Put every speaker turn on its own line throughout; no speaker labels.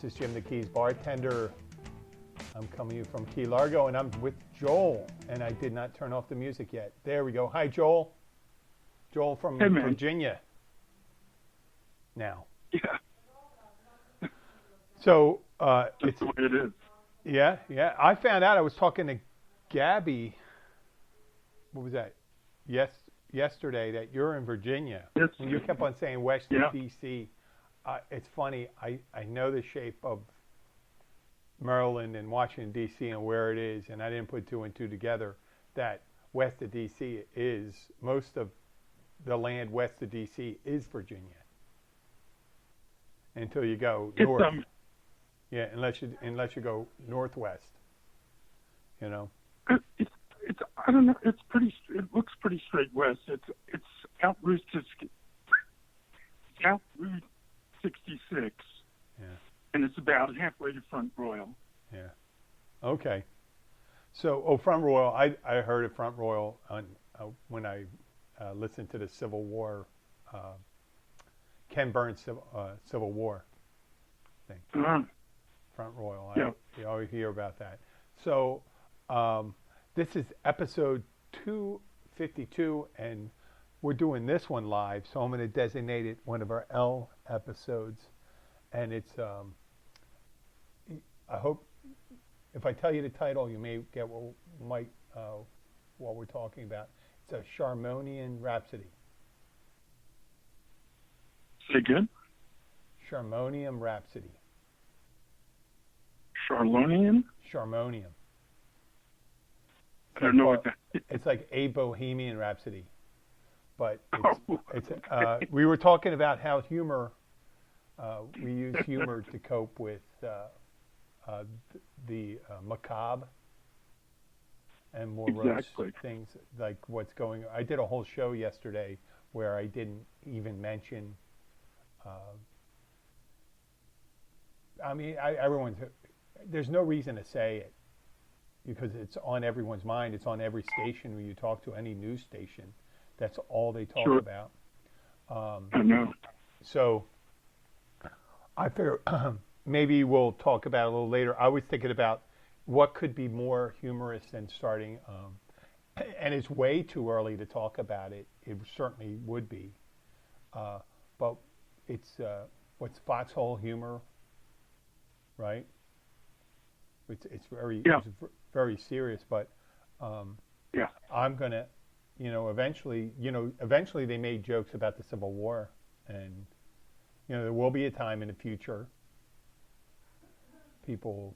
is Jim the Keys bartender. I'm coming to you from Key Largo, and I'm with Joel, and I did not turn off the music yet. There we go. Hi, Joel. Joel from Virginia. Now.
Yeah.
So
it's the way it is.
Yeah. I found out. I was talking to Gabby. What was that? Yesterday, that you're in Virginia.
Yes.
And you kept on saying West
Yeah.
D.C. It's funny. I know the shape of Maryland and Washington, D.C. and where it is, and I didn't put two and two together that west of D.C. is, most of the land west of D.C. is Virginia. Until you go north. Yeah, unless you go northwest. You know?
It's I don't know, it looks pretty straight west. It's out Route 66.
Yeah.
And it's about halfway to Front Royal.
Yeah. Okay. So, Front Royal, I heard of Front Royal when I listened to the Civil War, Ken Burns Civil War thing.
Uh-huh.
Front Royal.
Yeah.
You always hear about that. So, this is episode 252, and we're doing this one live, so I'm going to designate it one of our L episodes. And it's, I hope, if I tell you the title, you may get what we're talking about. It's a Charmoniam Rhapsody.
Say again?
Charmoniam Rhapsody.
Charmoniam?
Charmoniam.
I don't know what that is.
It's like a Bohemian Rhapsody. But we were talking about how humor, we use humor to cope with the macabre and morose things like what's going on. I did a whole show yesterday where I didn't even mention, there's no reason to say it because it's on everyone's mind. It's on every station when you talk to any news station. That's all they talk about.
I know.
So I figure maybe we'll talk about it a little later. I was thinking about what could be more humorous than starting, and it's way too early to talk about it. It certainly would be. But it's what's foxhole humor, right? It's very serious, but I'm gonna, eventually they made jokes about the Civil War, and there will be a time in the future people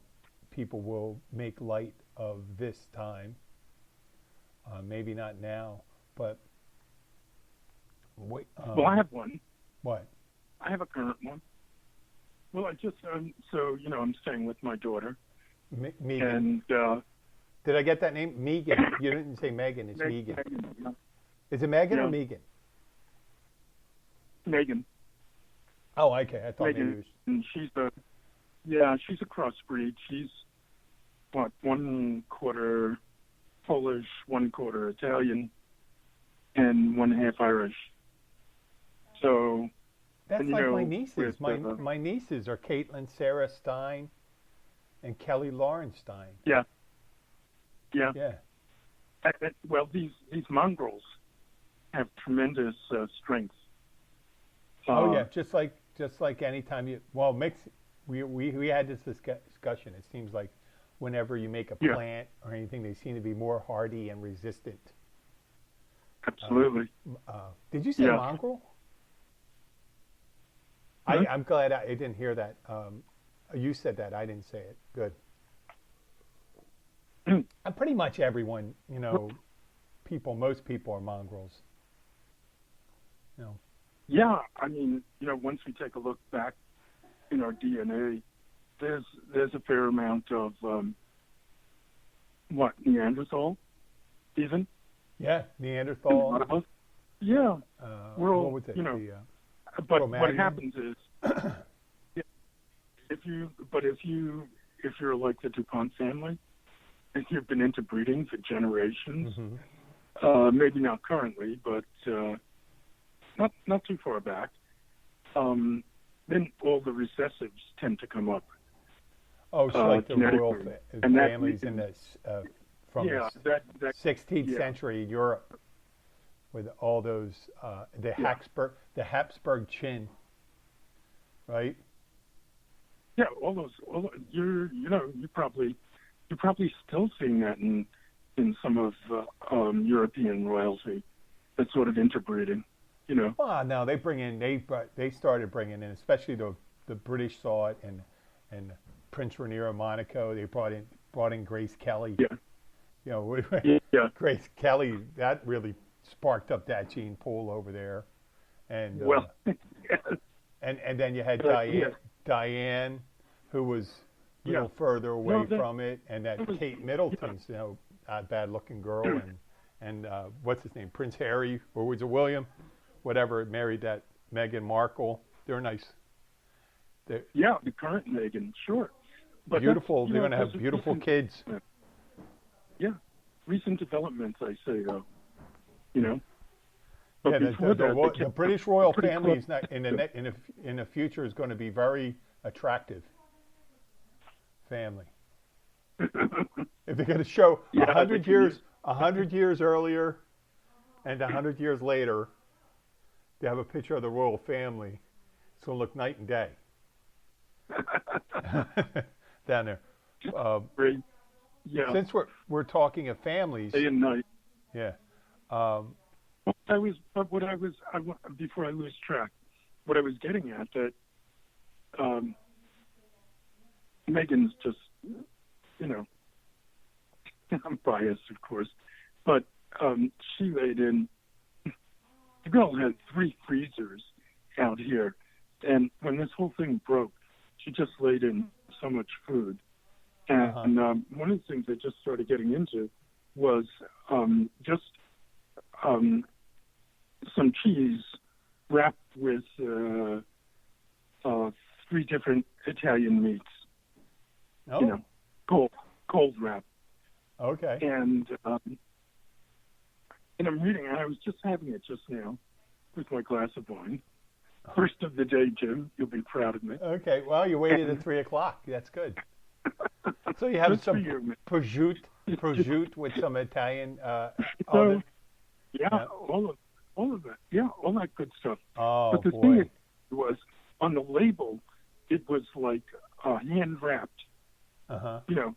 will make light of this time. Maybe not now, but wait.
Well, I have one.
What?
I have a current one. Well, I just I'm staying with my daughter.
Megan.
And
did I get that name? Megan. You didn't say Megan. It's Megan.
Yeah.
Is it Megan or Megan?
Megan.
Oh, okay. I thought
Megan,
maybe it was...
and she's a crossbreed. She's 1/4 Polish, 1/4 Italian, and 1/2 Irish. So
that's like my nieces. My nieces are Caitlin Sarah Stein and Kelly Lauren Stein.
Yeah. Well, these mongrels have tremendous strength.
Just like anytime mix. We had this discussion. It seems like whenever you make a plant or anything, they seem to be more hardy and resistant.
Absolutely.
Did you say mongrel?
Mm-hmm.
I'm glad I didn't hear that. You said that. I didn't say it. Good. Pretty much everyone, most people are mongrels.
Yeah, I mean, once we take a look back in our DNA, there's a fair amount of Neanderthal, even.
Yeah, Neanderthal.
Yeah, we're all,
what was it?
But what happens is, if you're like the DuPont family, and you've been into breeding for generations, maybe not currently, but not too far back, then all the recessives tend to come up.
Oh, it's like the
genetic
royal
room. And that
families in the from the
yeah, that
16th
yeah,
century Europe with all those
yeah,
the Habsburg chin, right?
yeah. You're probably still seeing that in some of European royalty, that sort of interbreeding. You know.
Well, no, they started bringing in, especially the British saw it, and Prince Rainier of Monaco. They brought in Grace Kelly.
Yeah,
You know,
yeah.
Grace Kelly, that really sparked up that gene pool over there, and
Well, yes,
and then you had
yeah,
Diane, who was a
yeah.
little further
No,
away from it, and that
was
Kate
yeah.
Middleton's, bad looking girl, and what's his name, Prince Harry, or was it William, whatever, married that Meghan Markle. They're nice. They're
Yeah, the current Megan, sure. But that's,
beautiful. They're going to
those
have
are
beautiful
recent,
kids.
yeah, recent developments, I say, though, you know. But
Yeah,
before that, they
the
kept
British royal
pretty
family
close.
is not in the future is going to be very attractive family. If they're going to show
Yeah, they can use,
100 years earlier, and 100 years later, they have a picture of the royal family. It's going to look night and day down there. Uh,
great, yeah,
since we're talking of families,
day and night.
yeah. Um,
Before I lose track, what I was getting at that um, Megan's just, you know, I'm biased, of course, but she laid in. The girl had 3 freezers out here, and when this whole thing broke, she just laid in so much food. And one of the things I just started getting into was just some cheese wrapped with 3 different Italian meats.
oh,
You know, cold wrap.
okay.
And I'm reading, and I was just having it just now with my glass of wine. First of the day, Jim. You'll be proud of me.
Okay. Well, you waited at 3 o'clock. That's good. So you have
Just for
some
you, man.
prosciutto with some Italian.
So, yeah,
yeah.
all of that. Yeah, all that good stuff.
Oh
But the
boy.
thing was, on the label, it was like hand wrapped, you know.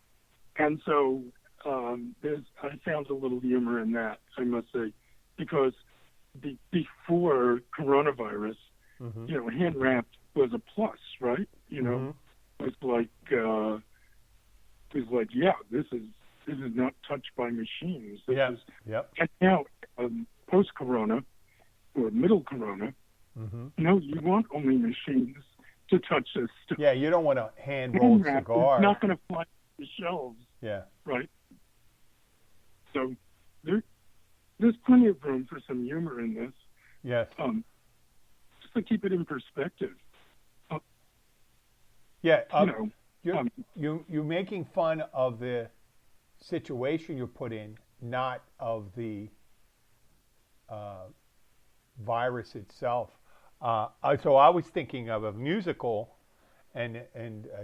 And so I found a little humor in that, I must say, because before coronavirus, you know, hand wrapped was a plus, right? You know, it was like, yeah, this is not touched by machines. This
Yeah.
is,
Yep.
and now, post corona or middle corona, no, you want only machines to touch this stuff.
Yeah. You don't want a hand rolled
Hand wrap is
cigar.
not going to fly off the shelves,
Yeah.
right? So there's plenty of room for some humor in this,
Yes.
just to keep it in perspective.
Yeah.
You know,
You're making fun of the situation you're put in, not of the virus itself. So I was thinking of a musical, and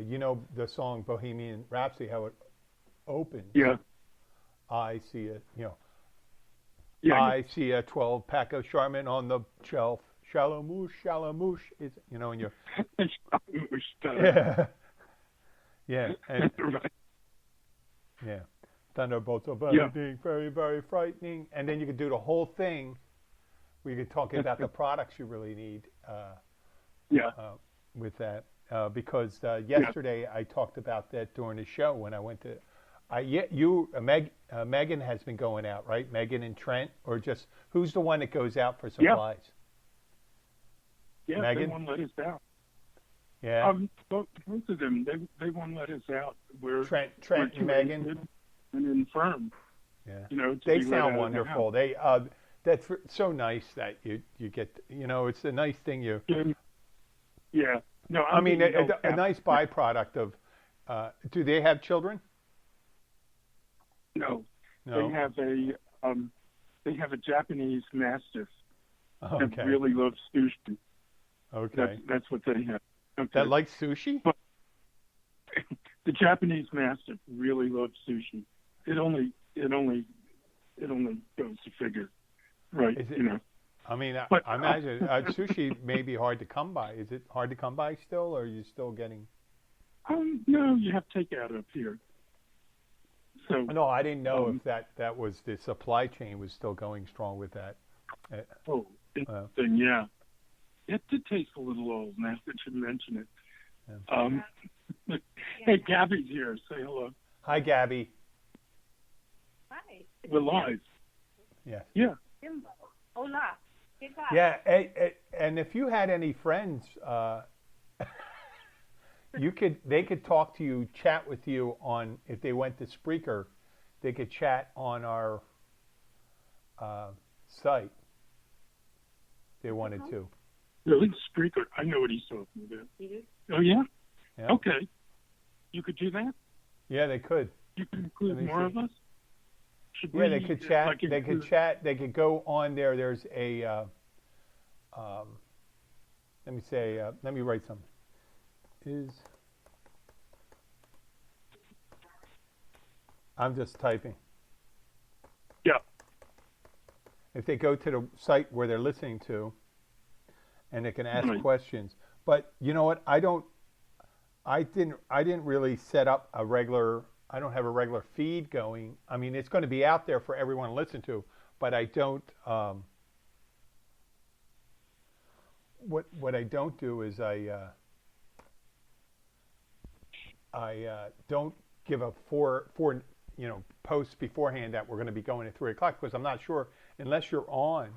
you know the song Bohemian Rhapsody, how it opens.
yeah,
I see it. You know,
yeah,
I see a 12-pack of Charmin on the shelf. Shalamoosh is, you know, and you're yeah, yeah, and
right.
yeah, thunderbolts are
Yeah.
being very, very frightening, and then you could do the whole thing. We could talk about the products you really need
Yeah,
with that, because yesterday I talked about that during the show when I went to. Megan has been going out, right? Megan and Trent, or just who's the one that goes out for supplies?
yeah,
Megan?
they won't let us out.
Yeah.
Both of them, they won't let us out. We're
Trent
we're
and
too
Megan.
aged and infirm.
Yeah.
You know, to
They
be let out
sound
of the
wonderful.
house.
They that's so nice that you get, you know, it's a nice thing you.
Yeah. No,
I mean,
being held
a
captive.
nice byproduct of. Do they have children?
No,
No.
they have a Japanese Mastiff that
Okay.
really loves sushi.
Okay.
That's what they have. Okay.
That likes sushi?
The Japanese mastiff really loves sushi. It only goes to figure, right?
Is it,
You know.
I mean,
But,
I imagine sushi may be hard to come by. Is it hard to come by still, or are you still getting?
No, you have takeout up here. So
No, I didn't know if that was the supply chain was still going strong with that.
interesting, yeah. It did taste a little old now that you mention it.
Yeah.
Hey, Gabby's here. Say hello.
Hi, Gabby.
Hi.
We're live.
Yeah.
Yeah.
Jimbo. Hola. ¿Qué tal?
Yeah, and if you had any friends, they could talk to you, chat with you on if they went to Spreaker, they could chat on our site. If they wanted to.
Really? Spreaker. I know what he's talking about.
You do?
Oh, yeah?
Yeah.
Okay. You could do that?
Yeah, they could.
You can include
Let me
more
see.
of us? Should
Yeah,
we,
they could chat.
like,
They could
include-
chat. They could go on there. There's a. Let me say. Let me write something. I'm just typing.
Yeah.
If they go to the site where they're listening to, and they can ask
Right.
questions. But you know what? I didn't really set up a regular. I don't have a regular feed going. I mean, it's going to be out there for everyone to listen to, but I don't. What I don't do is I don't give a four posts beforehand that we're going to be going at 3:00 because I'm not sure unless you're on.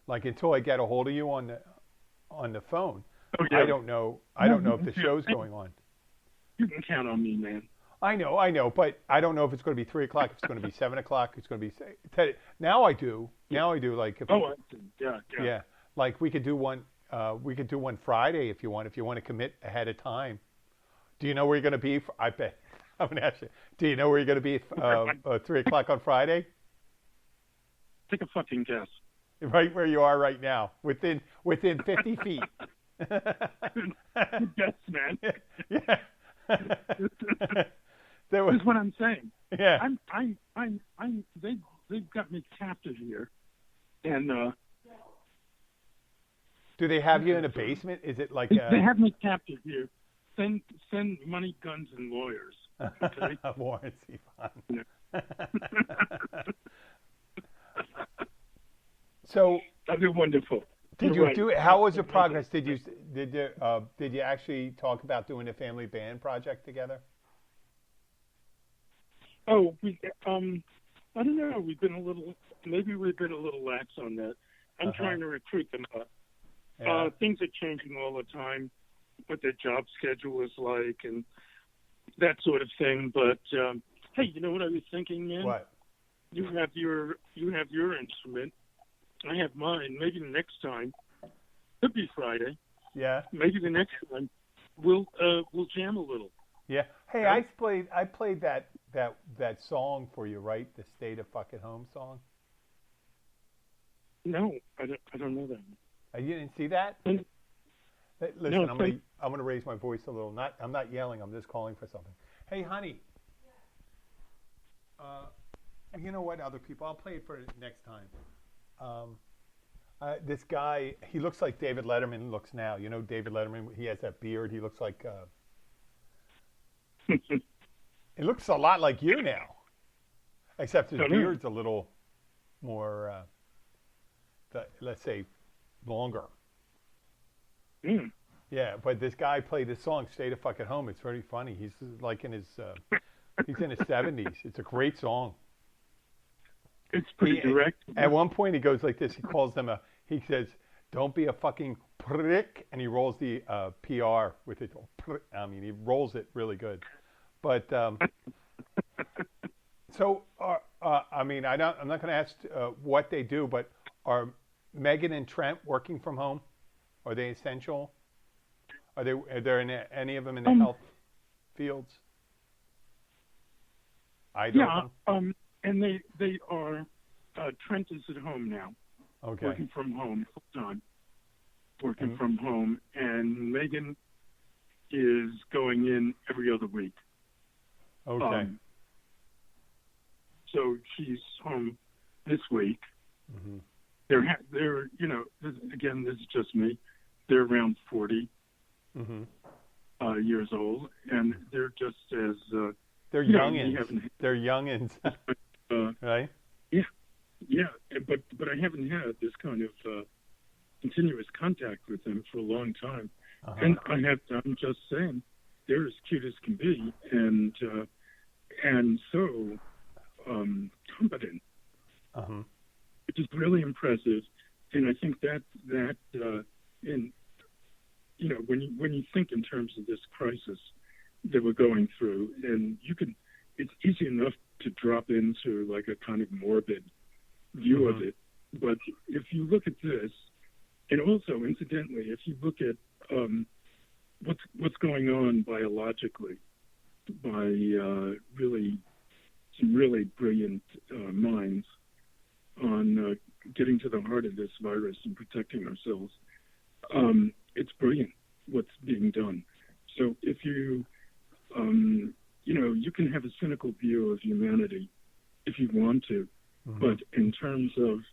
Like until I get a hold of you on the phone,
Oh, yeah.
I don't know if the show's going on.
You can count on me, man.
I know, but I don't know if it's going to be 3:00. If it's going to be 7:00. It's going to be. Now I do. Like if.
Oh, I see. Yeah.
Yeah, like we could do one. We could do one Friday if you want. If you want to commit ahead of time. Do you know where you're going to be? I bet. I'm going to ask you. Do you know where you're going to be 3:00 on Friday?
Take a fucking guess.
Right where you are right now, within 50 feet.
Good guess, man.
Yeah.
This is what I'm saying.
Yeah.
They've got me captive here, and
Do they have you in a basement? Is it like
they have me captive here. Send money, guns, and lawyers. Okay.
warranty fund? So
That'd be wonderful.
did
You're
you
right.
do it? How was the progress? Did you actually talk about doing a family band project together?
Oh, I don't know. Maybe we've been a little lax on that. I'm trying to recruit them up.
Yeah.
Things are changing all the time, what their job schedule is like, and that sort of thing. But hey, you know what I was thinking, man?
What?
You have your instrument. I have mine. Maybe the next time, could be Friday.
Yeah.
Maybe the next time we'll jam a little.
Yeah. Hey,
Yeah.
I played that song for you, right? The State of Fucking Home song.
No, I don't know that.
You didn't see that?
Mm.
Hey, listen,
No,
I'm gonna raise my voice a little. I'm not yelling. I'm just calling for something. Hey, honey. You know what? Other people. I'll play it for next time. This guy, he looks like David Letterman looks now. You know David Letterman. He has that beard. He looks like. It looks a lot like you now, except his beard's a little more. Let's say, longer.
Mm.
Yeah, but this guy played this song, "State of Fucking Home." It's very funny. He's like in his, he's in his 70s. It's a great song.
It's pretty direct.
At one point, he goes like this. He calls them he says, "Don't be a fucking prick," and he rolls the PR with it. I mean, he rolls it really good. But so, I mean, I'm not going to ask what they do, but are Megan and Trent working from home? Are they essential? Are there any of them in the health fields?
Yeah, and they are. Trent is at home now,
Okay.
working from home full time, from home, and Megan is going in every other week.
Okay.
So she's home this week.
Hmm.
They're again, this is just me. They're around 40
Hmm.
years old, and they're just as
They're
we
youngins.
haven't.
They're youngins, right?
Yeah, yeah, but I haven't had this kind of continuous contact with them for a long time,
Uh-huh.
and I'm just saying, they're as cute as can be, and so competent,
Uh-huh.
which is really impressive, and I think that in when you think in terms of this crisis that we're going through, and it's easy enough to drop into like a kind of morbid view of it, but if you look at this, and also incidentally, if you look at what's going on biologically by really some really brilliant minds on getting to the heart of this virus and protecting ourselves. It's brilliant what's being done. So if you can have a cynical view of humanity if you want to, but in terms of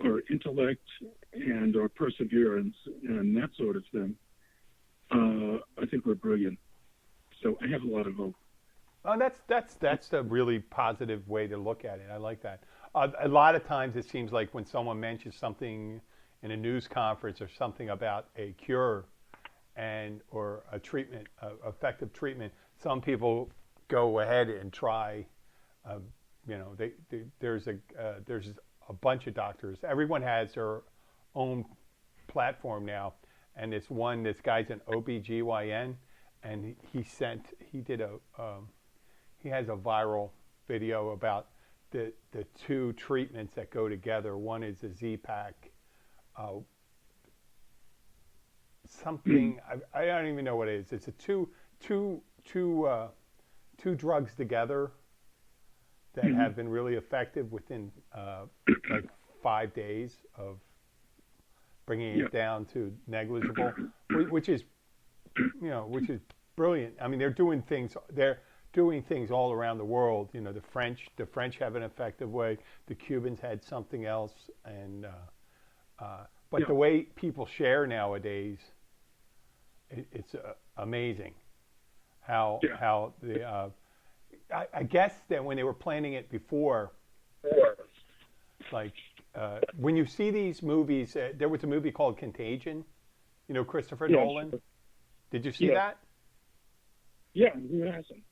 our intellect and our perseverance and that sort of thing, I think we're brilliant. So I have a lot of hope.
Oh, that's a really positive way to look at it. I like that. A lot of times it seems like when someone mentions something in a news conference or something about a cure or a treatment, effective treatment, some people go ahead and try. There's a bunch of doctors. Everyone has their own platform now, and this guy's an OBGYN, and he has a viral video about the two treatments that go together. One is a Z-Pak, something I don't even know what it is. It's a two drugs together that have been really effective within like 5 days of bringing it down to negligible, which is brilliant. I mean, they're doing things all around the world. The French have an effective way. The Cubans had something else, and but the way people share nowadays, it's amazing how the I guess that when they were planning it before, like when you see these movies, there was a movie called Contagion, Christopher Nolan.
Sure.
Did you see that?
Yeah, who hasn't?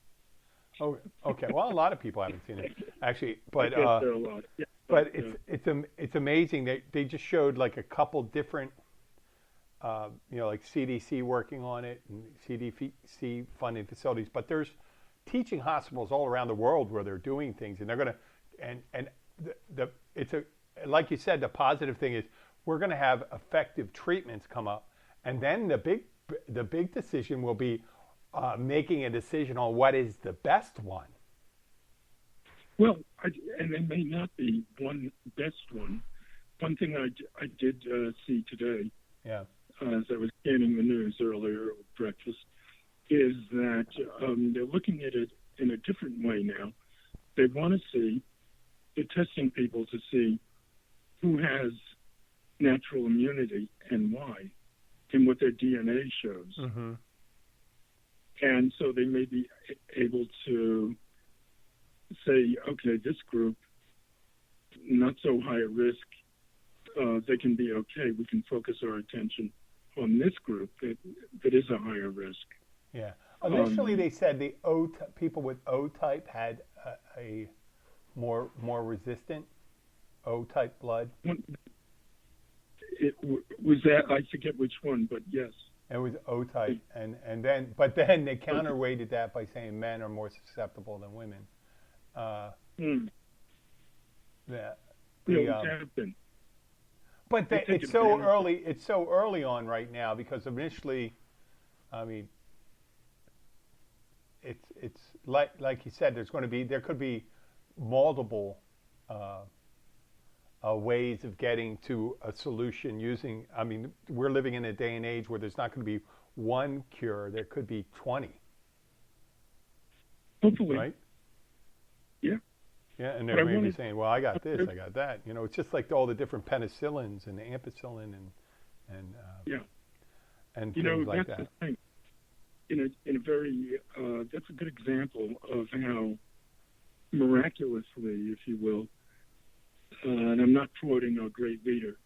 Oh, okay. Well, a lot of people haven't seen it actually, but
there are a lot. Yeah,
but it's amazing. They just showed like a couple different, like CDC working on it and CDC funding facilities, but there's teaching hospitals all around the world where they're doing things, and they're gonna and it's like you said, the positive thing is we're gonna have effective treatments come up, and then the big decision will be making a decision on what is the best one.
Well, and there may not be one best one. One thing I did see today, as I was scanning the news earlier at breakfast, is that they're looking at it in a different way now. They want to see, they're testing people to see who has natural immunity and why, and what their DNA shows.
Mm-hmm.
And so they may be able to say, okay, this group, not so high a risk, they can be okay. We can focus our attention on this group that is a higher risk.
Yeah. Initially, they said the people with O type had a more resistant O type blood.
Was that, I forget which one, but yes.
It was O type, and then they counterweighted that by saying men are more susceptible than women.
Have been.
But it's so early. It's so early on right now because initially, I mean, it's like you said. There could be multiple ways of getting to a solution using. I mean, we're living in a day and age where there's not going to be one cure. There could be 20.
Hopefully.
right?
Yeah.
Yeah, and
But
they're
I
maybe
wanted-
saying, well, I got this, I got that. You know, it's just like all the different penicillins and the ampicillin and
Yeah.
and
You
things
know,
like
that's
that.
the thing. In a very, that's a good example of how miraculously, if you will, and I'm not quoting a great leader,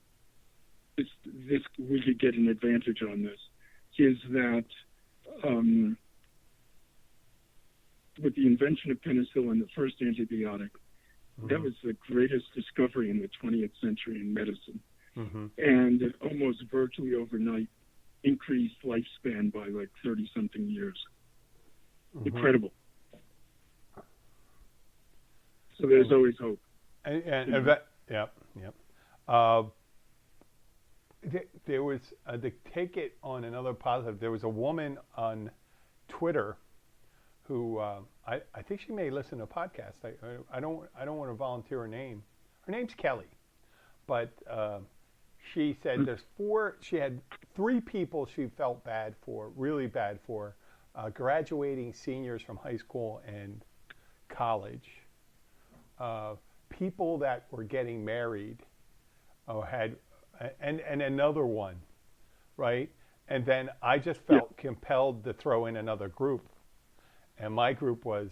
this we could get an advantage on this, is that with the invention of penicillin, the first antibiotic, that was the greatest discovery in the 20th century in medicine.
Mm-hmm.
And it almost virtually overnight increased lifespan by like 30-something years.
Mm-hmm.
Incredible. So there's always hope.
And yeah. There was, to take it on another positive, there was a woman on Twitter who I think she may listen to a podcast. I don't want to volunteer her name. Her name's Kelly, but she said she had 3 people she felt bad for, really bad for, graduating seniors from high school and college, people that were getting married, and another one, right? And then I just felt compelled to throw in another group. And my group was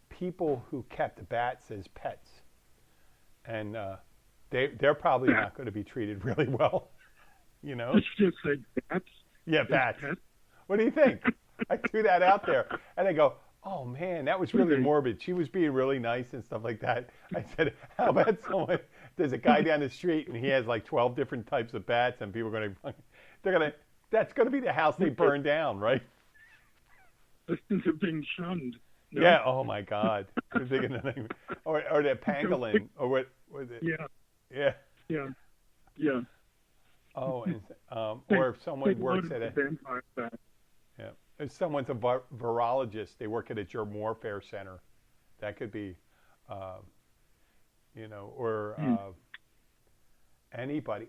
people who kept bats as pets. And they're probably not going to be treated really well, you know?
Let's just say bats.
Yeah, bats. What do you think? I threw that out there. And they go, oh, man, that was really morbid. She was being really nice and stuff like that. I said, how about someone, there's a guy down the street and he has like 12 different types of bats and people are going to, that's going to be the house they burn down, right?
They're being shunned. No?
Yeah. Oh my God. I'm thinking the name, or the pangolin, or what was it?
Yeah.
Oh, and, or if someone works at a
vampire bat.
Yeah, if someone's a virologist, they work at a germ warfare center. That could be, you know, or anybody.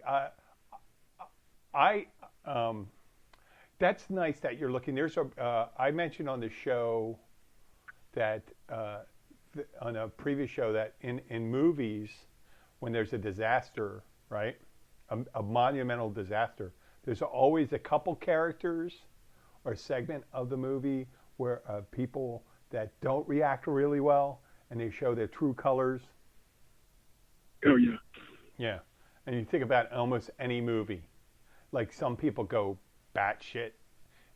That's nice that you're looking. There's I mentioned on the show that on a previous show that in movies, when there's a disaster, right, a monumental disaster, there's always a couple characters or a segment of the movie where people that don't react really well, and they show their true colors.
Oh yeah.
Yeah, and you think about almost any movie, like some people go batshit.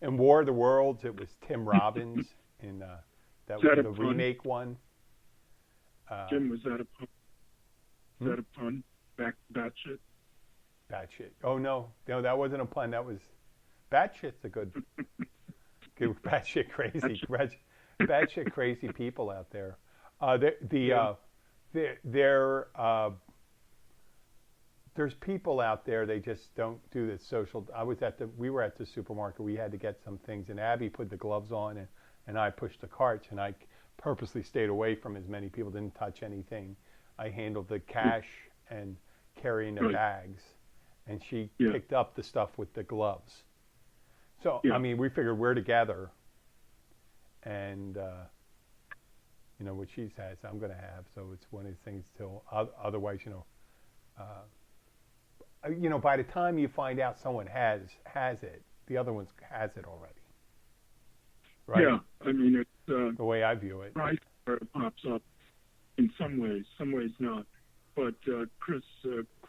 In War of the Worlds, it was Tim Robbins in that was the remake one.
Jim, was that a pun? Is that a pun? Batshit?
Batshit. Oh no, that wasn't a pun. That was batshit's a good batshit crazy, batshit crazy people out there. There's people out there, they just don't do this social. We were at the supermarket. We had to get some things, and Abby put the gloves on, and I pushed the carts, and I purposely stayed away from as many people. Didn't touch anything. I handled the cash and carrying the bags, and she picked up the stuff with the gloves. So I mean, we figured we're together, and you know what she says, I'm going to have. So it's one of the things. Till otherwise, you know, by the time you find out someone has it, the other one has it already. Right?
Yeah, I mean, it's
the way I view it.
Right, where it pops up in some ways not. But Chris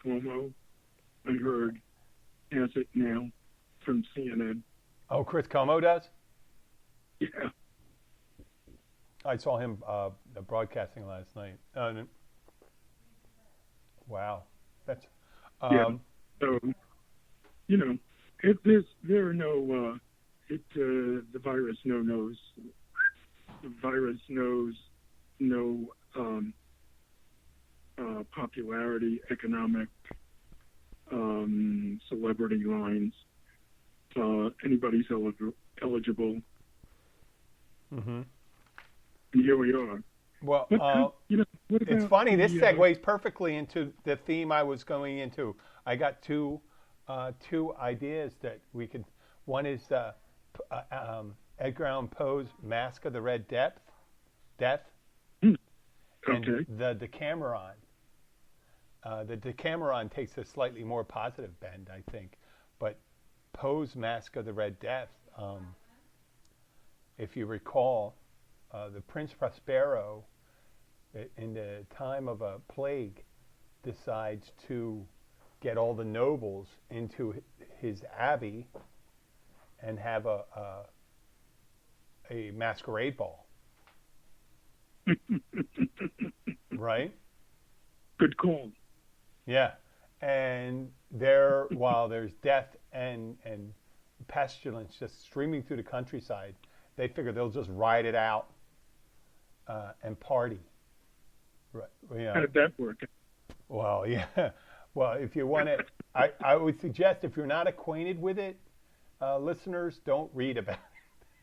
Cuomo, I heard, has it now from CNN.
Oh, Chris Cuomo does?
Yeah.
I saw him broadcasting last night. Wow, that's.
So, you know, there are no. The virus knows. The virus knows no popularity, economic, celebrity lines. Anybody's eligible.
Mm-hmm.
And here we are.
Well, it's funny. This segues perfectly into the theme I was going into. I got two ideas that we could. One is Edgar Allan Poe's Mask of the Red Depth, death,
Hmm.
and
Okay.
the Decameron. The Decameron takes a slightly more positive bend, I think. But Poe's Masque of the Red Death, if you recall, the Prince Prospero, in the time of a plague, decides to get all the nobles into his abbey and have a masquerade ball, right?
Good call.
Yeah, and there, while there's death and pestilence just streaming through the countryside, they figure they'll just ride it out and party. Right?
How did that work?
Well, yeah. Well, if you want to, I would suggest if you're not acquainted with it, listeners, don't read about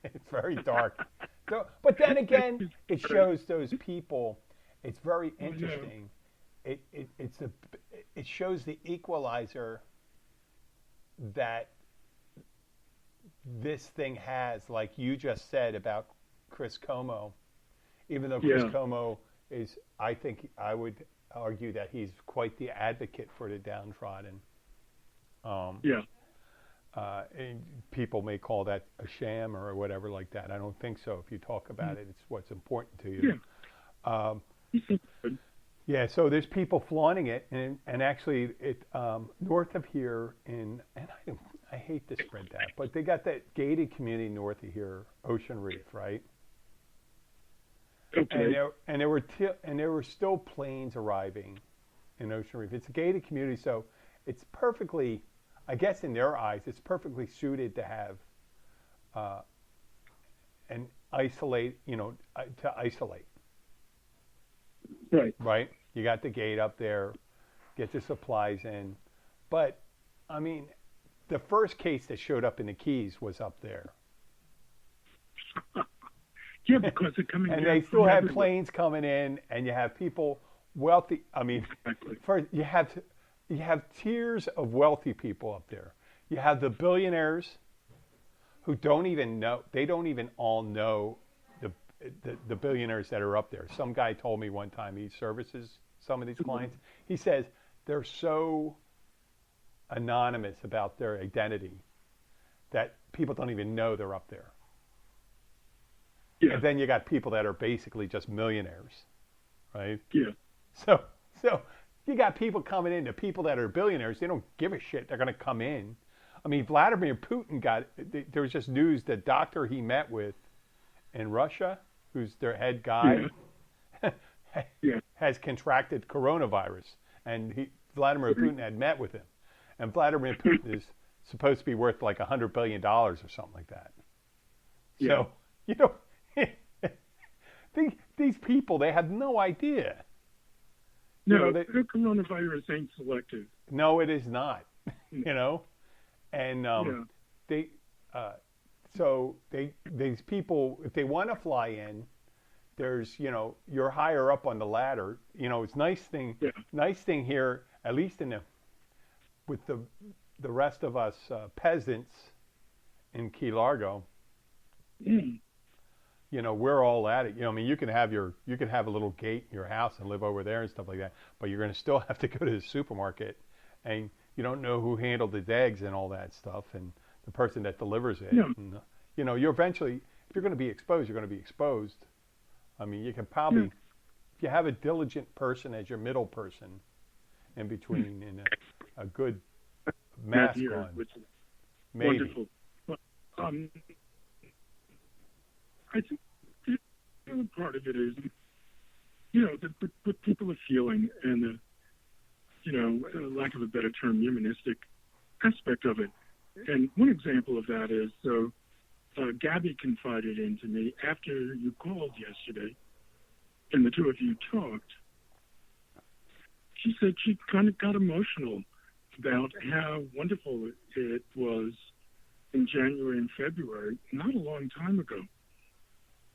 it. It's very dark. So, but then again, it shows those people. It's very interesting. It shows the equalizer that this thing has, like you just said about Chris Como. Even though Chris Como is, I think I would argue that he's quite the advocate for the downtrodden. And people may call that a sham or whatever like that. I don't think so. If you talk about it, it's what's important to you. Yeah, so there's people flaunting it, and actually, it north of here and I hate to spread that, but they got that gated community north of here, Ocean Reef, right?
Okay.
And there were still planes arriving in Ocean Reef. It's a gated community, so it's perfectly, I guess in their eyes, it's perfectly suited to have an isolate, to isolate.
Right.
Right? You got the gate up there, get the supplies in. But, I mean, the first case that showed up in the Keys was up there.
Yeah, because they're coming
and
down
they still
from
have
everywhere.
planes coming in, and you have people wealthy. I mean,
Exactly.
first you have tiers of wealthy people up there. You have the billionaires who don't even know. They don't even all know the billionaires that are up there. Some guy told me one time he services some of these clients. He says they're so anonymous about their identity that people don't even know they're up there.
Yeah.
And then you got people that are basically just millionaires, right?
Yeah.
So you got people coming in, the people that are billionaires, they don't give a shit. They're going to come in. I mean, Vladimir Putin there was just news the doctor he met with in Russia, who's their head guy, has contracted coronavirus. And Vladimir Putin had met with him. And Vladimir Putin is supposed to be worth like $100 billion or something like that.
Yeah.
So, these people, they have no idea.
No, the coronavirus ain't selective.
No, it is not. And these people, if they want to fly in, there's you're higher up on the ladder. It's nice thing here, at least with the rest of us peasants in Key Largo. We're all at it. I mean, you can have a little gate in your house and live over there and stuff like that, but you're going to still have to go to the supermarket, and you don't know who handled the eggs and all that stuff, and the person that delivers it.
Yeah.
And, you're eventually, if you're going to be exposed, you're going to be exposed. I mean, you can probably, if you have a diligent person as your middle person in between, and a good mask on, maybe.
Wonderful. I think the other part of it is, what people are feeling and lack of a better term, humanistic aspect of it. And one example of that is, Gabby confided into me after you called yesterday, and the two of you talked. She said she kind of got emotional about how wonderful it was in January and February, not a long time ago,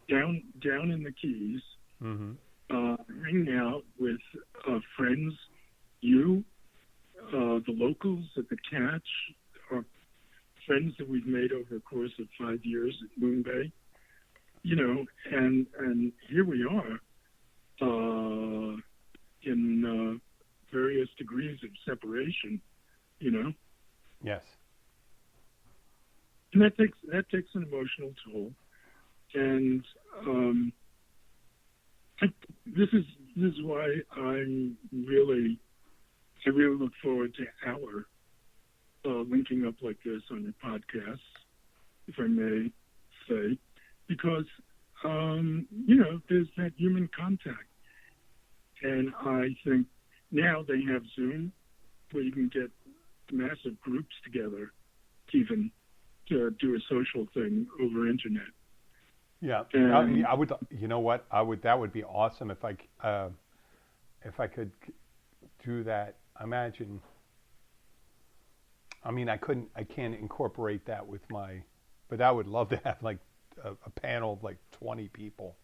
down in the Keys, hanging out with friends, you, the locals at the Catch, friends that we've made over the course of 5 years at Moon Bay. and here we are in various degrees of separation,
Yes.
and that takes an emotional toll. And this is why I really look forward to our linking up like this on your podcast, if I may say, because there's that human contact, and I think now they have Zoom, where you can get massive groups together, even to do a social thing over internet.
Yeah,
And
I would. You know what? That would be awesome if I could do that. Imagine. I mean, I can't incorporate that with but I would love to have like a panel of like 20 people.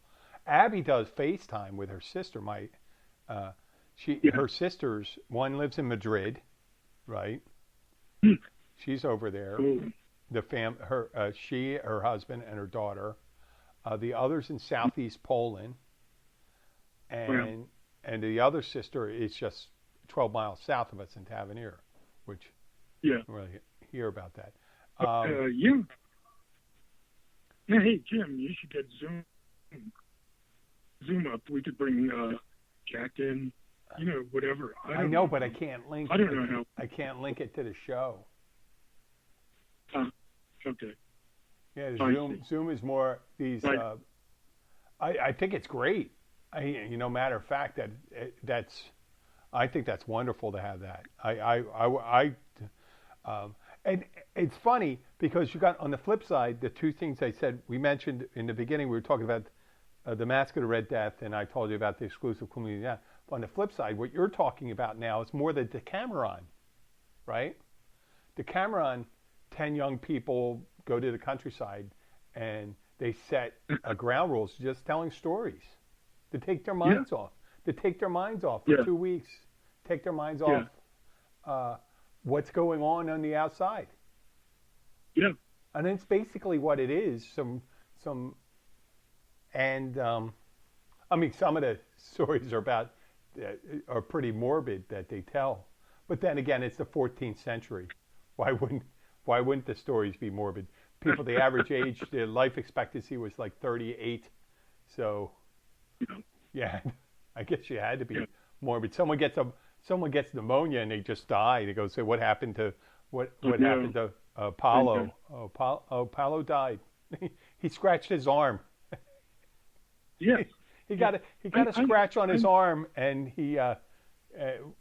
Abby does FaceTime with her sister. Her sisters. One lives in Madrid, right? She's over there.
oh,
Her husband, and her daughter. The other's in southeast Poland, and the other sister is just 12 miles south of us in Tavernier, which
yeah.
I don't really hear about that.
Yeah. Yeah, hey, Jim, you should get Zoom up. We could bring Jack in, whatever.
I know, but I can't link.
I don't know how.
I can't link it to the show.
Okay.
Yeah,
I
Zoom is more these.
Right.
I think it's great. Matter of fact, I think that's wonderful to have that. And it's funny because you got on the flip side the two things I said. We mentioned in the beginning, we were talking about the Mask of the Red Death, and I told you about the exclusive community. Yeah. But on the flip side, what you're talking about now is more the Decameron, right? Decameron, 10 young people go to the countryside and they set ground rules, just telling stories to take their minds off. To take their minds off for 2 weeks. Take their minds off what's going on the outside.
Yeah.
And it's basically what it is. Some of the stories are pretty morbid that they tell. But then again, it's the 14th century. Why wouldn't the stories be morbid? People, the average age, the life expectancy was like 38. So, yeah, I guess you had to be morbid. Someone gets pneumonia and they just die. They go say, "What happened to happened to Paulo?" Paulo died. He scratched his arm.
Yeah.
He got a scratch on his arm, and he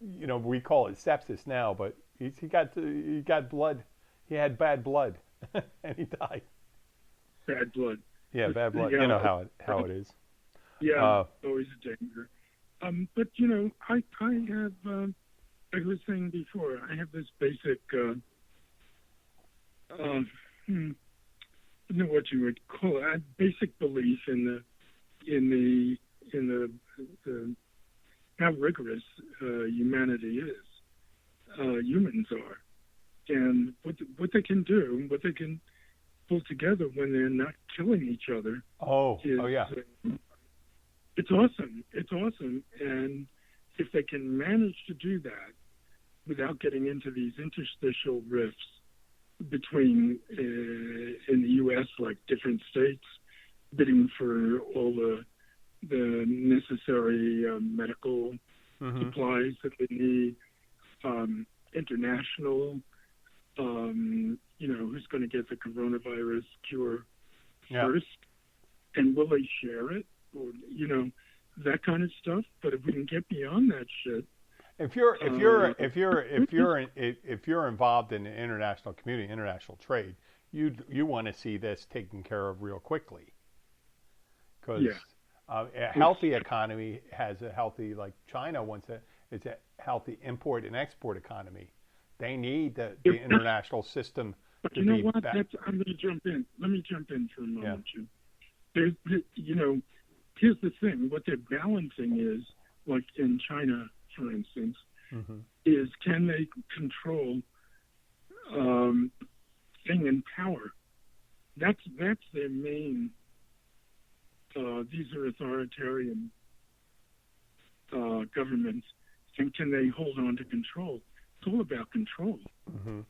we call it sepsis now, but he got blood. He had bad blood, and he died.
Bad blood.
Yeah, bad blood.
Yeah.
You know how it is.
Yeah, always a danger. But I have, like I was saying before, I have this basic, I don't know what you would call it, basic belief in the how rigorous humanity is. Humans are, and what they can do, what they can pull together when they're not killing each other.
Oh yeah.
It's awesome. It's awesome. And if they can manage to do that without getting into these interstitial rifts between, in the U.S., like different states bidding for all the necessary medical supplies that they need, international, who's going to get the coronavirus cure first, and will they share it? Or, that kind of stuff. But if we can get beyond that shit,
if you're involved in the international community, international trade, you want to see this taken care of real quickly, because a healthy economy has a healthy, like China wants it's a healthy import and export economy. They need the international system.
But
to
you know
be
what?
back.
I'm going to jump in. Let me jump in for a moment, Jim. Here's the thing. What they're balancing is, like in China, for instance, is can they control thing in power? That's their main these are authoritarian governments, and can they hold on to control? It's all about control.
Mm-hmm.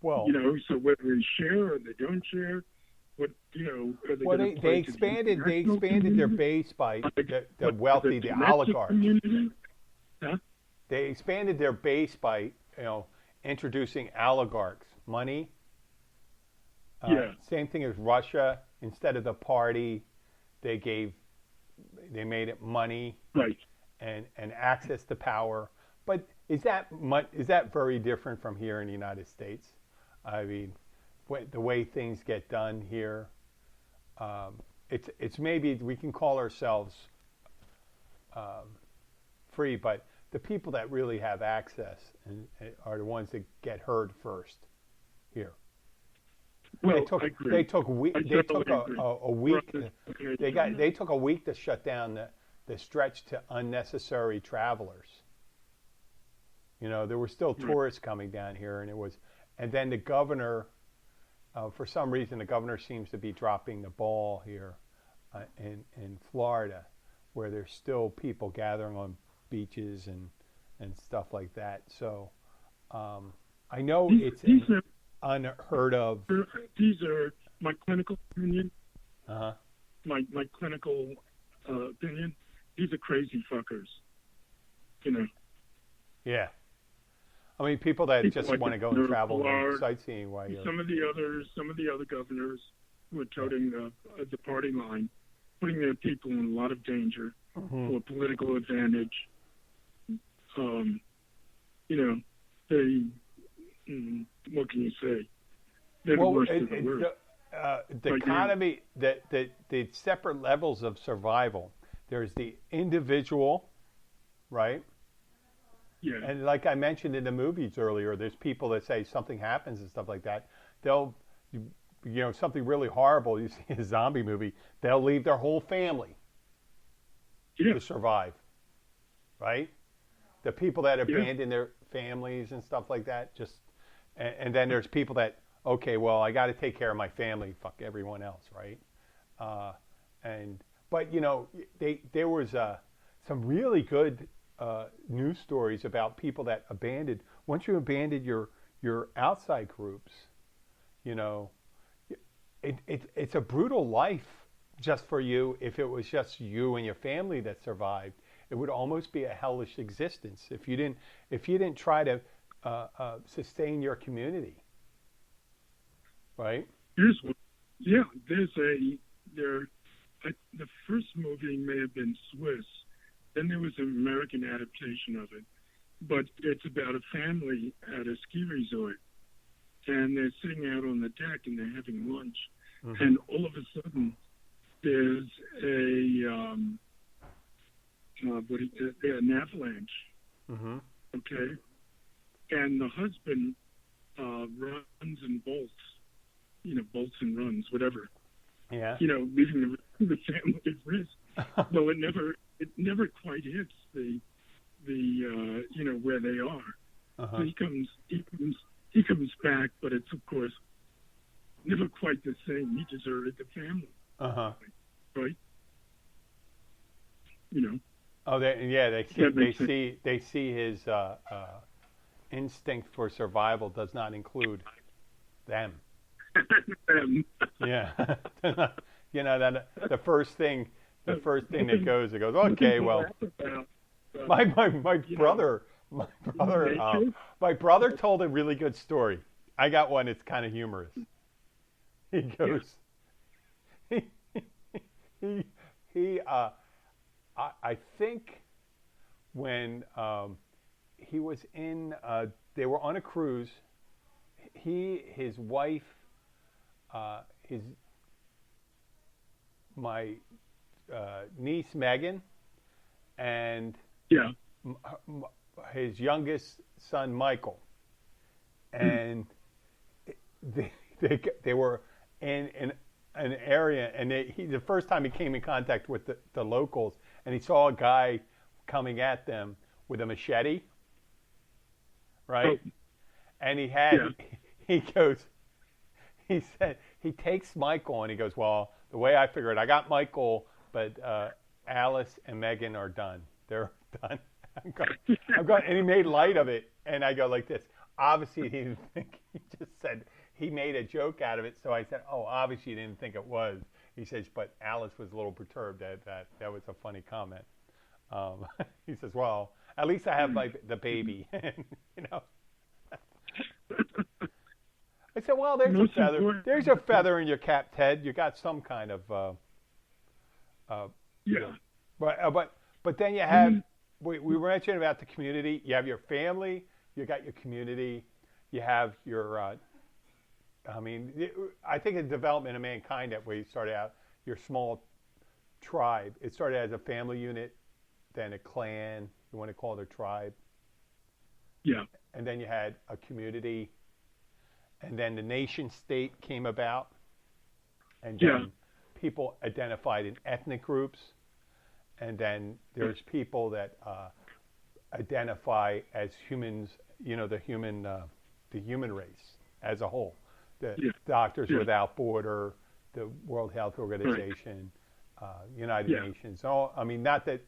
Well,
so whether they share or they don't share, what are they
well,
going to
they expanded their base by the wealthy, the oligarchs.
Huh?
They expanded their base by introducing oligarchs, money. Same thing as Russia. Instead of the party, they made it money,
right,
and access to power. But is that very different from here in the United States? I mean, the way things get done here, it's maybe we can call ourselves free, but the people that really have access are the ones that get heard first here.
Well,
they took
I agree.
they took a week. They took a week.
Okay,
They took a week to shut down the stretch to unnecessary travelers. There were still tourists coming down here, and then the governor, for some reason, the governor seems to be dropping the ball here in Florida, where there's still people gathering on beaches and stuff like that. So I know it's unheard of.
These are my clinical opinion.
Uh-huh.
My clinical opinion. These are crazy fuckers.
Yeah. I mean, people that just
like
want to go and travel and sightseeing while you're...
Some of the other governors who are toting the party line, putting their people in a lot of danger for political advantage. What can you say? They're the worst of the worst.
The economy, the separate levels of survival. There's the individual, right?
Yeah.
And like I mentioned in the movies earlier, there's people that say something happens and stuff like that. They'll, something really horrible. You see a zombie movie, they'll leave their whole family to survive, right? The people that abandon their families and stuff like that, and then there's people that, okay, well, I got to take care of my family. Fuck everyone else, right? But there was some really good news stories about people that abandoned. Once you abandoned your outside groups, it's a brutal life just for you. If it was just you and your family that survived, it would almost be a hellish existence if you didn't try to sustain your community, right?
Here's one. Yeah, the first movie may have been Swiss. Then there was an American adaptation of it. But it's about a family at a ski resort. And they're sitting out on the deck and they're having lunch. Mm-hmm. And all of a sudden, there's an avalanche. Mm-hmm. Okay? And the husband runs and bolts. Bolts and runs, whatever.
Yeah.
Leaving the family at risk. Well, it never quite hits the where they are.
Uh-huh.
So he comes back, but it's of course never quite the same. He deserted the family.
Uh-huh.
Right?
Oh, they see his instinct for survival does not include them. Yeah. That the first thing that goes, okay, well, my brother told a really good story. I got one that's kind of humorous. He goes, I think when he was they were on a cruise. His wife, my niece Megan, and his youngest son Michael, and they were in an area, and the first time he came in contact with the locals, and he saw a guy coming at them with a machete, right? Oh. And he said, he takes Michael and he goes, well, the way I figure it, I got Michael, but Alice and Megan are done. They're done. I'm going, and he made light of it, and I go like this. Obviously, he didn't think. He just said he made a joke out of it. So I said, "Oh, obviously, you didn't think it was." He says, "But Alice was a little perturbed that was a funny comment." He says, "Well, at least I have the baby," you know. I said, "Well, there's a feather. There's a feather in your cap, Ted. You got some kind of
yeah.
But then you have we were mentioning about the community. You have your family. You got your community. You have your. I think the development of mankind that way started out your small tribe. It started as a family unit, then a clan. You want to call it a tribe.
Yeah.
And then you had a community. And then the nation state came about, and then people identified in ethnic groups, and then there's people that identify as humans, the human race as a whole. The Doctors Without Border, the World Health Organization, United Nations. Not that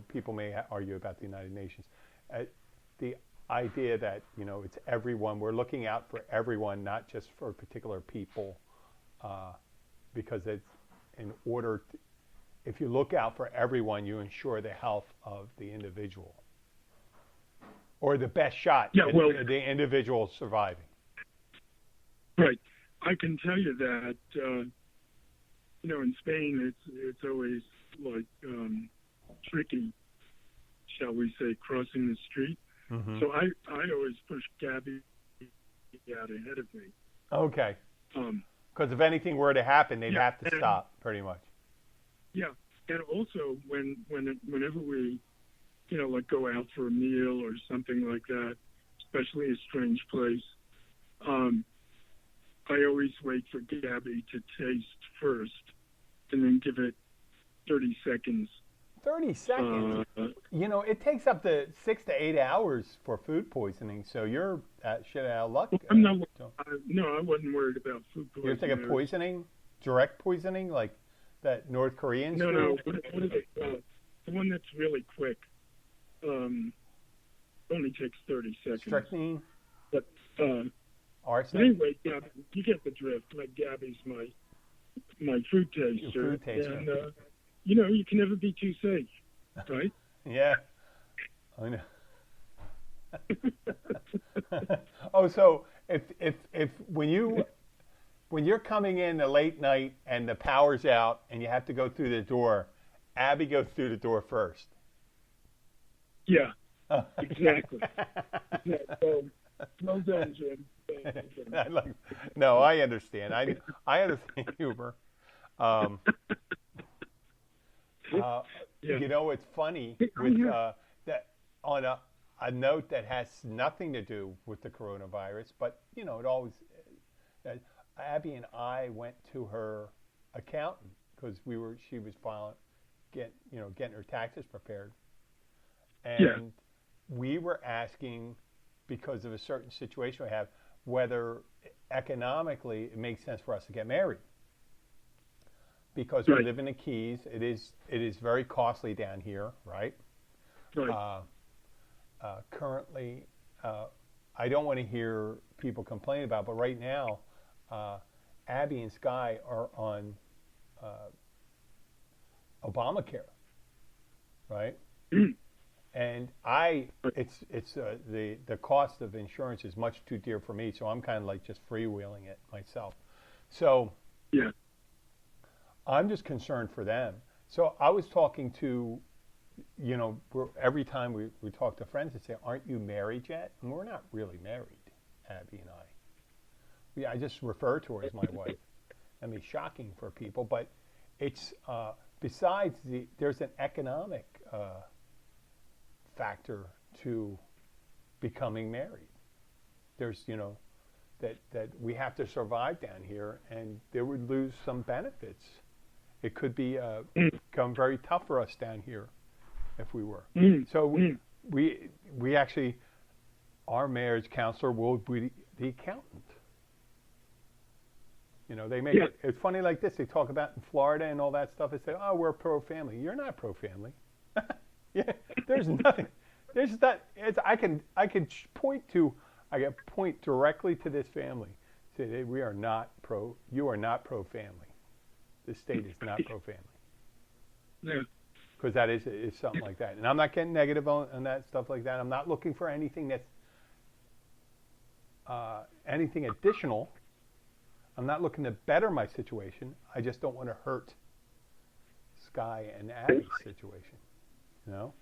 people may argue about the United Nations. The idea that it's everyone. We're looking out for everyone, not just for particular people, because it's in order. If you look out for everyone, you ensure the health of the individual, or the best shot the individual surviving.
Right. I can tell you that in Spain it's always like tricky, shall we say, crossing the street. Mm-hmm. So I always push Gabby out ahead of me.
Okay. Because if anything were to happen, they'd have to stop, pretty much. Yeah,
and also whenever we, like go out for a meal or something like that, especially a strange place, I always wait for Gabby to taste first, and then give it 30 seconds.
30 seconds? It takes up to 6 to 8 hours for food poisoning, so you're shit out of luck.
I'm not. I wasn't worried about food poisoning.
You're thinking poisoning? Direct poisoning, like that North Koreans do?
No. What is it called? The one that's really quick. Only takes 30 seconds.
Strychnine?
But,
arsenic?
Anyway, Gabby, you get the drift. Like, Gabby's my food taster.
Your food taster.
And, you can never be too safe, right?
Yeah, I know. So if when you're coming in the late night and the power's out and you have to go through the door, Abby goes through the door first.
Yeah, exactly. Well done, Jim.
No, I understand. I understand humor. It's funny with that on a note that has nothing to do with the coronavirus, but it always. Abby and I went to her accountant because she was getting her taxes prepared, and we were asking because of a certain situation we have whether economically it makes sense for us to get married. Because we live in the Keys, it is very costly down here, right?
Right.
Currently, I don't want to hear people complain about, but right now, Abby and Sky are on Obamacare, right? And the cost of insurance is much too dear for me, so I'm kind of like just freewheeling it myself. So.
Yeah.
I'm just concerned for them. So I was talking to, every time we talk to friends, they say, "Aren't you married yet?" And we're not really married, Abby and I. I just refer to her as my wife. I mean, shocking for people, but it's besides there's an economic factor to becoming married. There's that we have to survive down here, and they would lose some benefits. It could become very tough for us down here if we were. So we actually, our marriage counselor will be the accountant. You know, they make
Yeah.
it's funny like this. They talk about in Florida and all that stuff. They say, "Oh, we're pro-family." You're not pro-family. Yeah, there's nothing. There's that. I can point to. I can point directly to this family. Say we are not pro. You are not pro-family. This state is not pro-family.
Yeah.
Because that is something like that. And I'm not getting negative on that stuff like that. I'm not looking for anything that's anything additional. I'm not looking to better my situation. I just don't want to hurt Sky and Abby's situation. You know.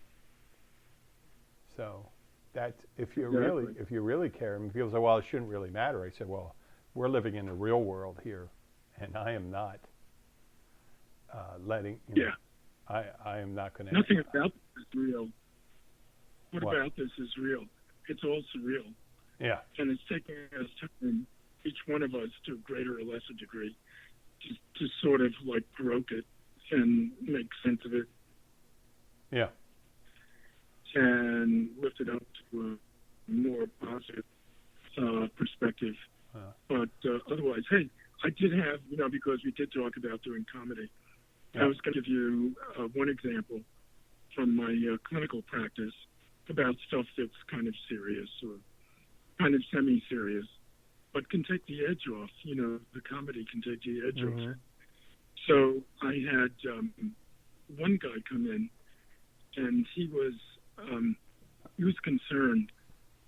So that's if you really care. And people say, well, it shouldn't really matter. I said, well, we're living in the real world here, and I am not letting. You know, I am not going to.
Nothing about this is real. What about this is real? It's all surreal.
Yeah.
And it's taking us time, each one of us, to a greater or lesser degree, to sort of like broke it and make sense of it.
Yeah.
And lift it up to a more positive perspective. But otherwise, hey, I did have, because we did talk about doing comedy. Yeah. I was going to give you one example from my clinical practice about stuff that's kind of serious or kind of semi-serious, but can take the edge off. The comedy can take the edge off. So I had one guy come in, and he was concerned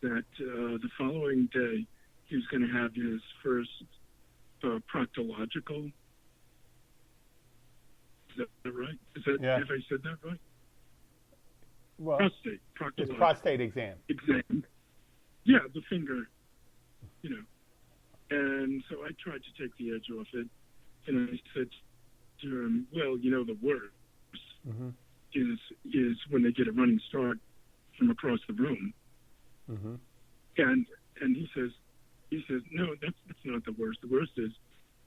that the following day he was going to have his first proctological. Is that right? Have I said that right?
Well,
prostate
exam.
Yeah, the finger, And so I tried to take the edge off it, and I said to him, well, the worst is when they get a running start from across the room. And he says, no, that's not the worst. The worst is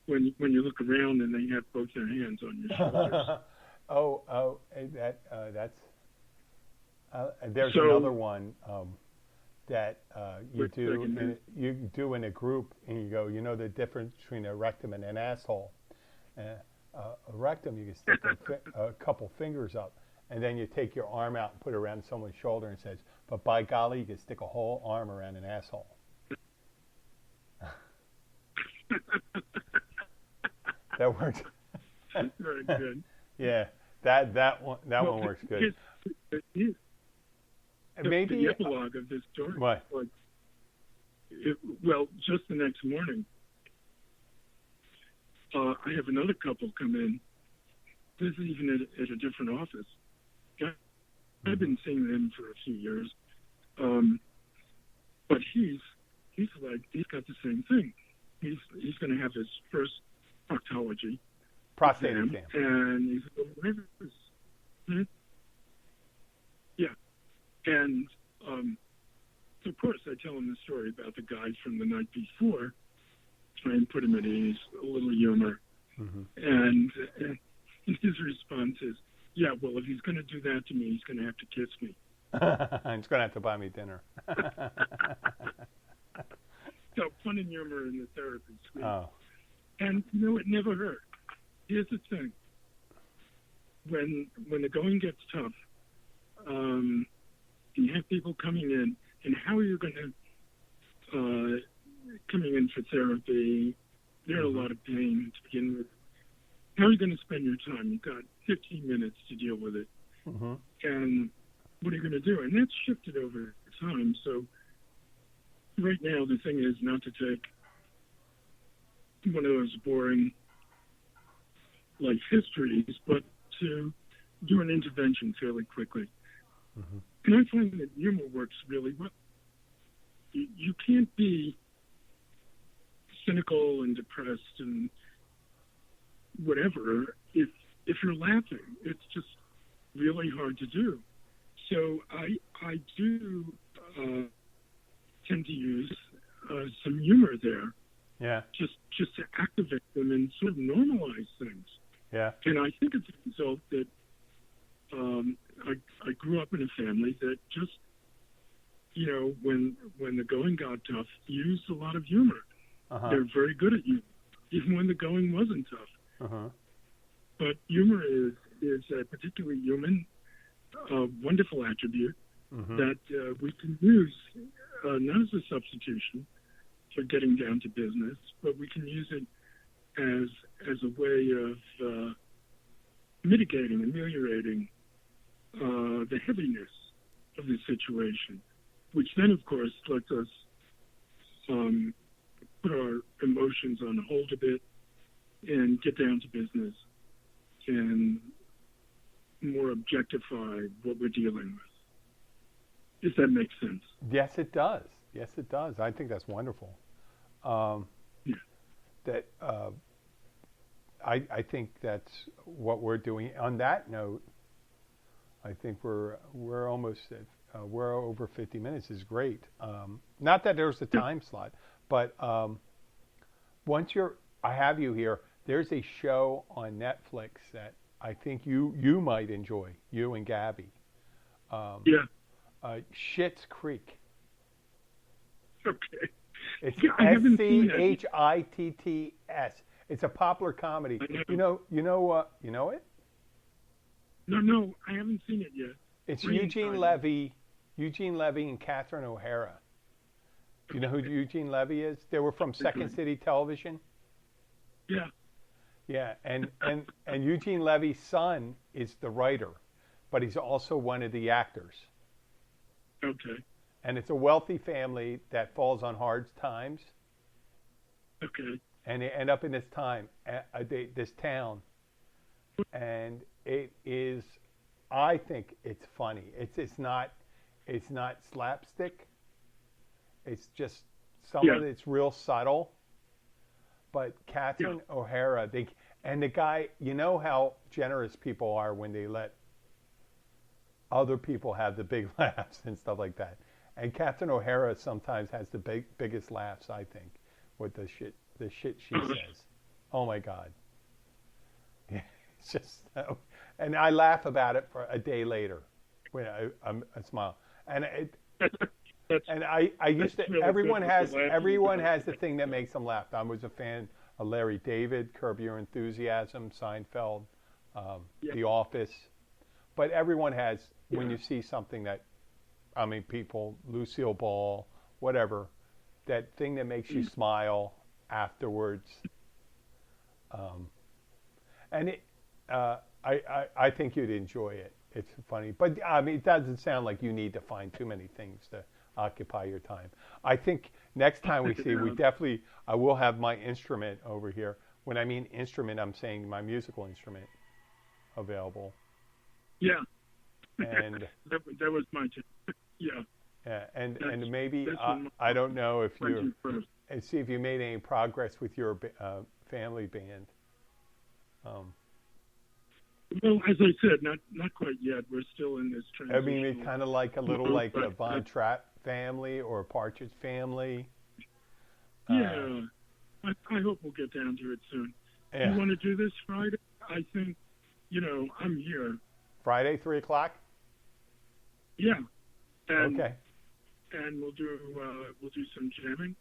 when you look around and they have both their hands on your shoulders.
There's another one that you do in a group, and you go, the difference between a rectum and an asshole. A rectum, you can stick a couple fingers up, and then you take your arm out and put it around someone's shoulder and says, but by golly, you can stick a whole arm around an asshole. That works.
Very good.
Yeah, that one works good. Maybe
the epilogue of this story.
What?
Just the next morning, I have another couple come in. This is even at a different office. I've been seeing them for a few years, but he's got the same thing. He's going to have his first proctology
prostate exam.
And he's going, yeah. And so of course I tell him the story about the guy from the night before, try and put him at ease, a little humor. And his response is, yeah, well, if he's going to do that to me, he's going to have to kiss me.
He's going to have to buy me dinner.
So fun and humor in the therapy suite.
Oh.
And it never hurt. Here's the thing: when the going gets tough, you have people coming in, and how are you going to coming in for therapy? They're in a lot of pain to begin with. How are you going to spend your time? You've got 15 minutes to deal with it, and what are you going to do? And that's shifted over time. So right now, the thing is not to take one of those boring life histories, but to do an intervention fairly quickly. And I find that humor works really well. You can't be cynical and depressed and whatever if you're laughing. It's just really hard to do. So I do tend to use some humor there.
Yeah.
Just to activate them and sort of normalize things.
Yeah.
And I think it's a result that I grew up in a family that just, when the going got tough, used a lot of humor. They're very good at humor. even when the going wasn't tough.
Uh-huh.
But humor is a particularly human, wonderful attribute that we can use not as a substitution for getting down to business, but we can use it as a way of mitigating, ameliorating the heaviness of the situation, which then, of course, lets us put our emotions on hold a bit and get down to business and more objectify what we're dealing with. If that makes sense.
Yes, it does. Yes, it does. I think that's wonderful.
Yeah.
That I think that's what we're doing. On that note, I think we're almost at, we're over 50 minutes. Is great. Not that there's a time slot, but once I have you here. There's a show on Netflix that I think you might enjoy. You and Gabby. Schitt's Creek.
Okay.
It's
I haven't seen it.
Schitts. It's a popular comedy. You know it?
No, I haven't seen it yet.
It's Eugene Levy and Catherine O'Hara. Do you know who Eugene Levy is? They were from Second City Television.
Yeah.
Yeah, and Eugene Levy's son is the writer, but he's also one of the actors.
Okay.
And it's a wealthy family that falls on hard times.
Okay.
And they end up in this town, and it is. I think it's funny. It's not slapstick. It's just some of it's real subtle. But Catherine O'Hara, and the guy, you know how generous people are when they let other people have the big laughs and stuff like that. And Catherine O'Hara sometimes has the biggest laughs, I think, with the shit she says. Oh my God. Yeah, it's just, and I laugh about it for a day later when I smile. And I used to.
Really
everyone has the thing that makes them laugh. I was a fan of Larry David, Curb Your Enthusiasm, Seinfeld, The Office, but everyone has when you see something that, I mean, people, Lucille Ball, whatever, that thing that makes you smile afterwards. And I think you'd enjoy it. It's funny, but I mean, it doesn't sound like you need to find too many things to occupy your time. I think next time we see, I will have my instrument over here. When I mean instrument, I'm saying my musical instrument available.
Yeah.
And
that was my tip. Yeah.
Yeah, and maybe I don't know if you and see if you made any progress with your family band.
Well, as I said, not quite yet. We're still in this transition.
I mean, it's kind of like a little like the Von Trapp family or Partridge Family.
Yeah, I hope we'll get down to it soon.
Yeah.
You want to do this Friday? I think, I'm here.
Friday, 3:00.
Yeah. And,
okay.
And we'll do some jamming.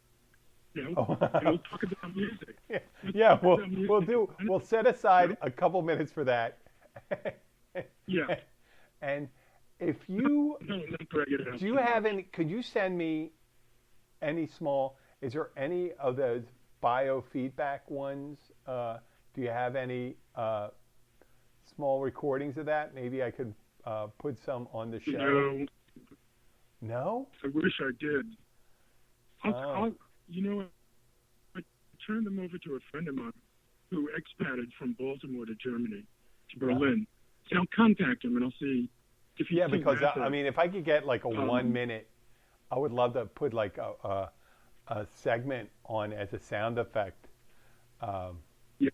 And we'll talk about music.
Yeah, we'll set aside a couple minutes for that.
Yeah.
And if you do you have any, could you send me any is there any of those biofeedback ones? Do you have any small recordings of that? Maybe I could put some on the show. No?
I wish I did. I turned them over to a friend of mine who expatted from Baltimore to Germany, to Berlin. So I'll contact him and I'll see if he
because I mean, if I could get like a 1 minute, I would love to put like a segment on as a sound effect.
Yeah.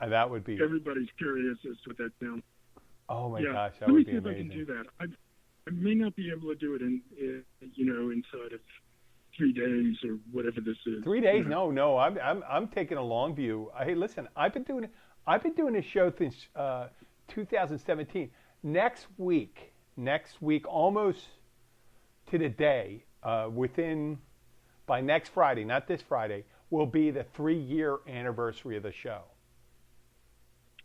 And that would be.
Everybody's curious as to what that sounds.
Oh my gosh, that would be amazing.
Let me see if I can do that. I may not be able to do it inside of 3 days or whatever this is.
3 days? No. I'm taking a long view. Hey, listen, I've been doing this show since 2017. Next week, almost to the day, by next Friday, not this Friday, will be the 3-year anniversary of the show.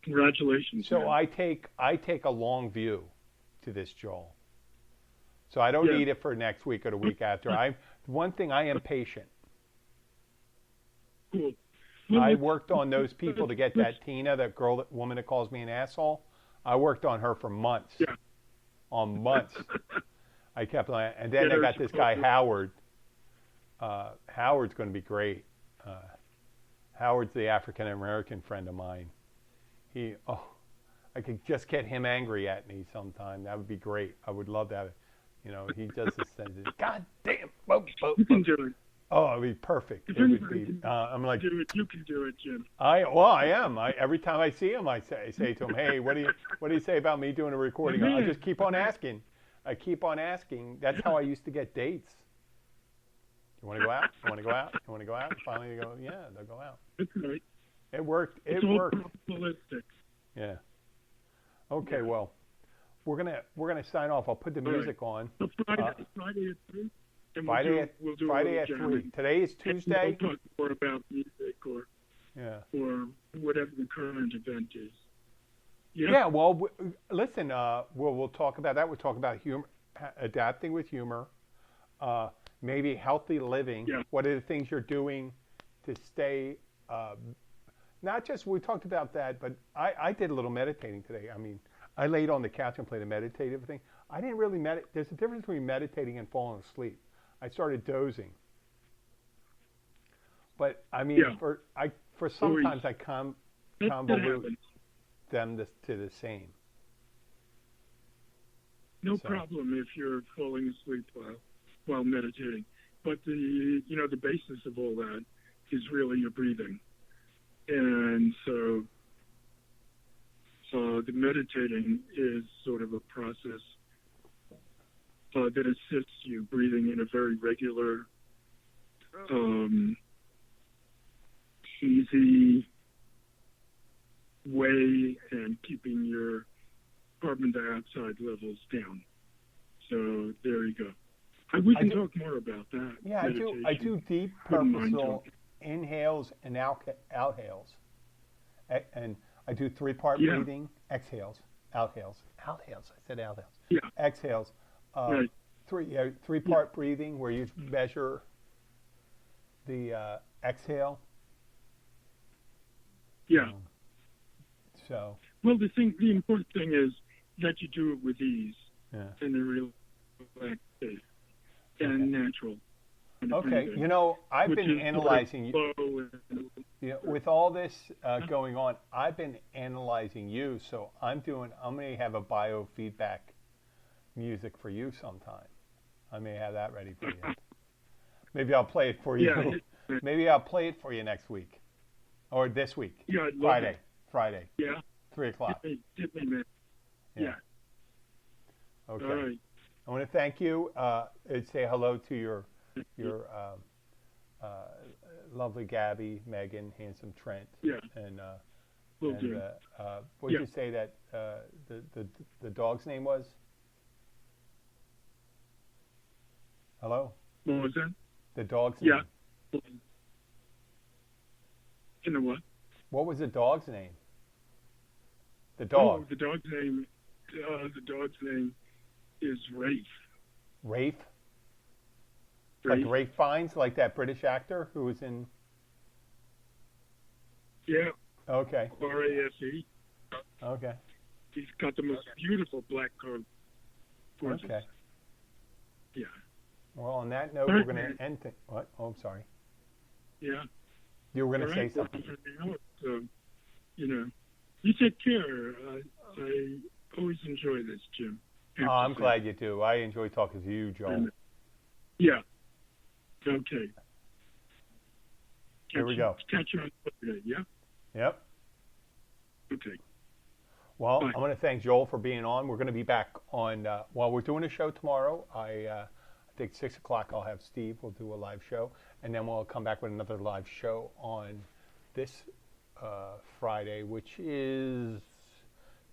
Congratulations.
So
man.
I take a long view to this, Joel. So I don't need it for next week or the week after. One thing, I am patient.
Cool.
I worked on those people to get that Tina, that woman that calls me an asshole. I worked on her for months.
Yeah.
On months. I kept on, and then I got this guy Howard. Howard's going to be great. Howard's the African American friend of mine. I could just get him angry at me sometime. That would be great. I would love to have it. You know, he does this thing. God damn.
You can do it.
Oh, it'd be perfect.
If
It would
anybody
be.
can
I'm like,
do it, you can do it, Jim.
I am. Every time I see him, I say to him, "Hey, what do you say about me doing a recording?" I just keep on asking. I keep on asking. That's how I used to get dates. You want to go out? You want to go out? You want to go out? And finally, they go, yeah, they'll go out.
That's right.
It worked. It
It's all
worked.
probabilistic.
Yeah. Okay. Well, we're gonna sign off. I'll put the music on.
So Friday at 3. And we'll do
Friday
a
at
little
3.
jamming.
Today is Tuesday.
We'll talk more about music or whatever the current event is. Yep.
Yeah. Well, listen. We'll talk about that. We'll talk about humor, adapting with humor, maybe healthy living.
Yeah.
What are the things you're doing to stay? Not just, we talked about that, but I did a little meditating today. I mean, I laid on the couch and played a meditative thing. I didn't really meditate. There's a difference between meditating and falling asleep. I started dozing. But I mean, for sometimes I convolute them to the same.
No problem if you're falling asleep while meditating. But the basis of all that is really your breathing. And so the meditating is sort of a process that assists you breathing in a very regular, easy way and keeping your carbon dioxide levels down. So there you go. We can talk more about that.
Yeah, I do deep, purposeful inhales and outhales. And I do 3-part breathing, exhales, outhales. I said outhales.
Yeah.
Exhales.
Right.
3-part breathing where you measure the exhale.
Yeah.
Well,
the important thing is that you do it with ease and a real relaxed and natural.
Okay, I've been analyzing you. With all this going on, I've been analyzing you. So I'm going to have a biofeedback music for you sometime. I may have that ready for you. Maybe I'll play it for you.
Yeah.
Maybe I'll play it for you next week or this week.
Yeah, I'd love it.
Friday.
Yeah.
3:00.
Hit me, man. Yeah.
Okay.
All right.
I want to thank you. And say hello to your lovely Gabby, Megan, handsome Trent.
Yeah.
And
Will do.
what did you say that the dog's name was? Hello?
What was that?
The dog's name.
Yeah. You know what?
What was the dog's name? The dog.
Oh, the dog's name. The dog's name is Rafe.
Rafe? Like Rafe Fiennes, like that British actor who was in.
Yeah.
Okay.
R-A-F-E.
Okay.
He's got the most beautiful black coat. Gorgeous.
Okay.
Yeah.
Well, on that note, we're going to end things. What? Oh, I'm sorry.
Yeah.
You were going to say something.
So, you take care. I always enjoy this, Jim.
Oh, I'm glad you do. I enjoy talking to you, Joel.
Yeah. Okay.
Here we go.
Catch you on Saturday, yeah?
Yep.
Okay.
Well,
Bye.
I want to thank Joel for being on. We're going to be back on, we're doing a show tomorrow. I think 6 o'clock I'll have Steve. We'll do a live show. And then we'll come back with another live show on this Friday, which is,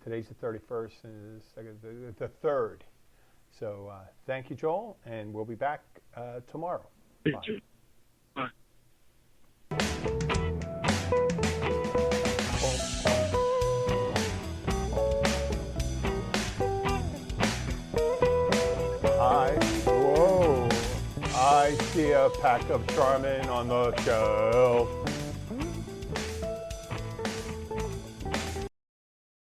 today's the 31st and the 3rd. So thank you, Joel, and we'll be back tomorrow.
Bye. Bye.
I see a pack of Charmin on the shelf.